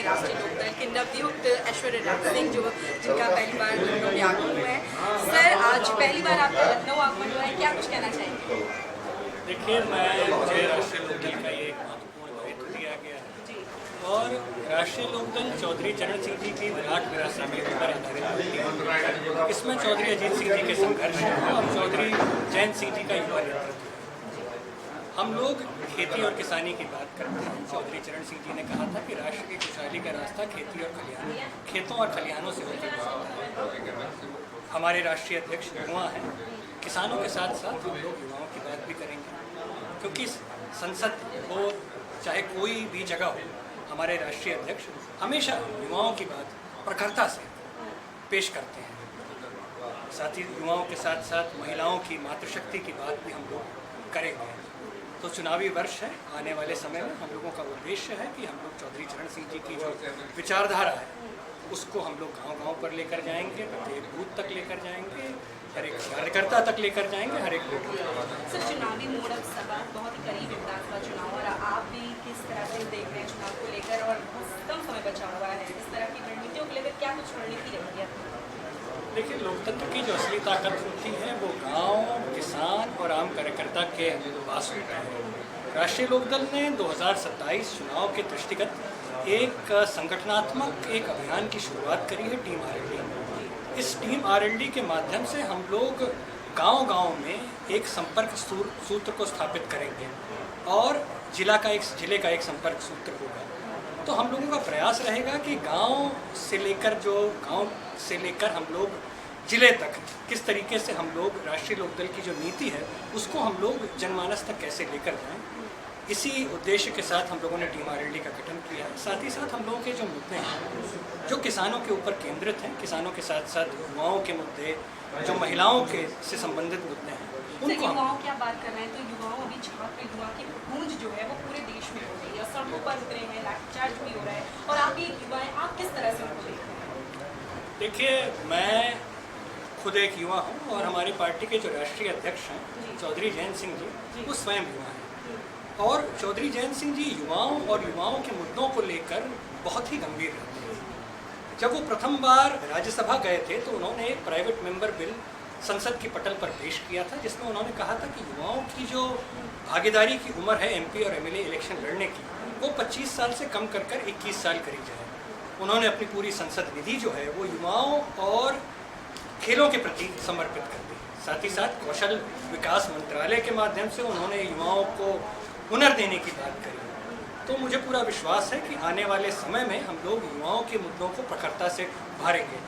राष्ट्रीय लोकदल के नवनियुक्त ऐश्वर्य राज सिंह जिनका पहली बार लखनऊ में आगमन हुआ है। सर, आज पहली बार आपका लखनऊ आगमन हुआ है, क्या कुछ कहना चाहेंगे? देखिए, मुझे राष्ट्रीय लोकदल का ये एक महत्वपूर्ण दायित्व दिया गया है और राष्ट्रीय लोकदल चौधरी चरण सिंह जी की विराट विरासत के ऊपर आधारित होती है। इसमें चौधरी अजीत सिंह जी के संघर्ष और चौधरी जयंत सिंह जी का युवा नेतृत्व। हम लोग खेती और किसानी की बात करते हैं। चौधरी चरण सिंह जी ने कहा था कि राष्ट्र की खुशहाली का रास्ता खेती और खलिहान, खेतों और खलिहानों से होकर गुजरता है। हमारे राष्ट्रीय अध्यक्ष युवा हैं। किसानों के साथ साथ हम लोग युवाओं की बात भी करेंगे, क्योंकि संसद हो चाहे कोई भी जगह हो, हमारे राष्ट्रीय अध्यक्ष हमेशा युवाओं की बात प्रखरता से पेश करते हैं। साथ ही युवाओं के साथ साथ महिलाओं की मातृशक्ति की बात भी हम लोग करेंगे। तो चुनावी वर्ष है, आने वाले समय में हम लोगों का उद्देश्य है कि हम लोग चौधरी चरण सिंह जी की जो विचारधारा है उसको हम लोग गांव-गांव पर लेकर जाएंगे, प्रत्येक बूथ तक लेकर जाएंगे, हर एक कार्यकर्ता तक लेकर जाएंगे, हर एक वोटर। सर, चुनावी मोड़ अब सभा बहुत ही करीब है विधानसभा चुनाव, और आप भी किस तरह से देख रहे हैं चुनाव को लेकर, और कम समय बचा हुआ है, इस तरह की रणनीतियों को लेकर क्या कुछ रणनीति रही है? देखिए, लोकतंत्र की जो असली ताकत होती है वो गांव, किसान और आम कार्यकर्ता के पास होती है। राष्ट्रीय लोकदल ने 2027 चुनाव के दृष्टिगत एक संगठनात्मक एक अभियान की शुरुआत करी है, टीम आरएलडी। इस टीम आरएलडी के माध्यम से हम लोग गांव-गांव में एक संपर्क सूत्र को स्थापित करेंगे और जिले का एक संपर्क सूत्र होगा। तो हम लोगों का प्रयास रहेगा कि गांव से लेकर हम लोग जिले तक किस तरीके से हम लोग राष्ट्रीय लोकदल की जो नीति है उसको हम लोग जनमानस तक कैसे लेकर जाएं। इसी उद्देश्य के साथ हम लोगों ने टीम आरएलडी का गठन किया है। साथ ही साथ हम लोगों के जो मुद्दे हैं जो किसानों के ऊपर केंद्रित हैं, किसानों के साथ साथ युवाओं के मुद्दे, जो महिलाओं के से संबंधित मुद्दे हैं, उनको युवाओं की आप बात कर रहे हैं तो युवाओं अभी छात्र युवा की गूंज जो है वो पूरे देश में हो रही है, सड़कों पर उतरे हैं, लाठीचार्ज भी हो रहा है, और आप ये युवा हैं, आप किस तरह से उनको देख रहे हैं? देखिए, मैं खुद एक युवा हूँ और हमारी पार्टी के जो राष्ट्रीय अध्यक्ष हैं चौधरी जयंत सिंह जी वो स्वयं युवा हैं, और चौधरी जयंत सिंह जी युवाओं और युवाओं के मुद्दों को लेकर बहुत ही गंभीर रहते हैं। जब वो प्रथम बार राज्यसभा गए थे तो उन्होंने एक प्राइवेट मेंबर बिल संसद की पटल पर पेश किया था, जिसमें उन्होंने कहा था कि युवाओं की जो भागीदारी की उम्र है एमपी और एमएलए इलेक्शन लड़ने की, वो 25 साल से कम कर 21 साल करी जाए। उन्होंने अपनी पूरी संसद निधि जो है वो युवाओं और खेलों के प्रति समर्पित कर दी। साथ ही साथ कौशल विकास मंत्रालय के माध्यम से उन्होंने युवाओं को हुनर देने की बात करी। तो मुझे पूरा विश्वास है कि आने वाले समय में हम लोग युवाओं के मुद्दों को प्रखरता से उभारेंगे।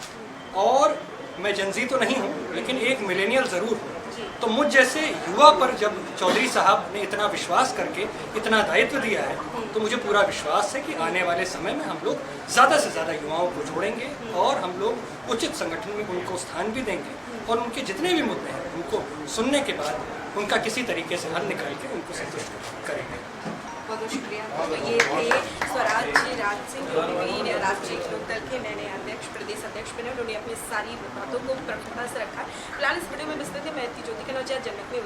और मैं जनजी तो नहीं हूँ, लेकिन एक मिलेनियल ज़रूर हूँ। तो मुझ जैसे युवा पर जब चौधरी साहब ने इतना विश्वास करके इतना दायित्व दिया है, तो मुझे पूरा विश्वास है कि आने वाले समय में हम लोग ज़्यादा से ज़्यादा युवाओं को जोड़ेंगे और हम लोग उचित संगठन में उनको स्थान भी देंगे और उनके जितने भी मुद्दे हैं उनको सुनने के बाद उनका किसी तरीके से हल निकाल के उनको संतुष्ट करेंगे। बहुत बहुत शुक्रिया। तो ये थे स्वराज राज सिंह, जो भी राष्ट्रीय लोकदल के नए अध्यक्ष, प्रदेश अध्यक्ष बने। उन्होंने अपनी सारी बातों को प्रमुखता से रखा। फिलहाल इस वीडियो में विस्तृत है। मैं ज्योति का नौजवान जनक में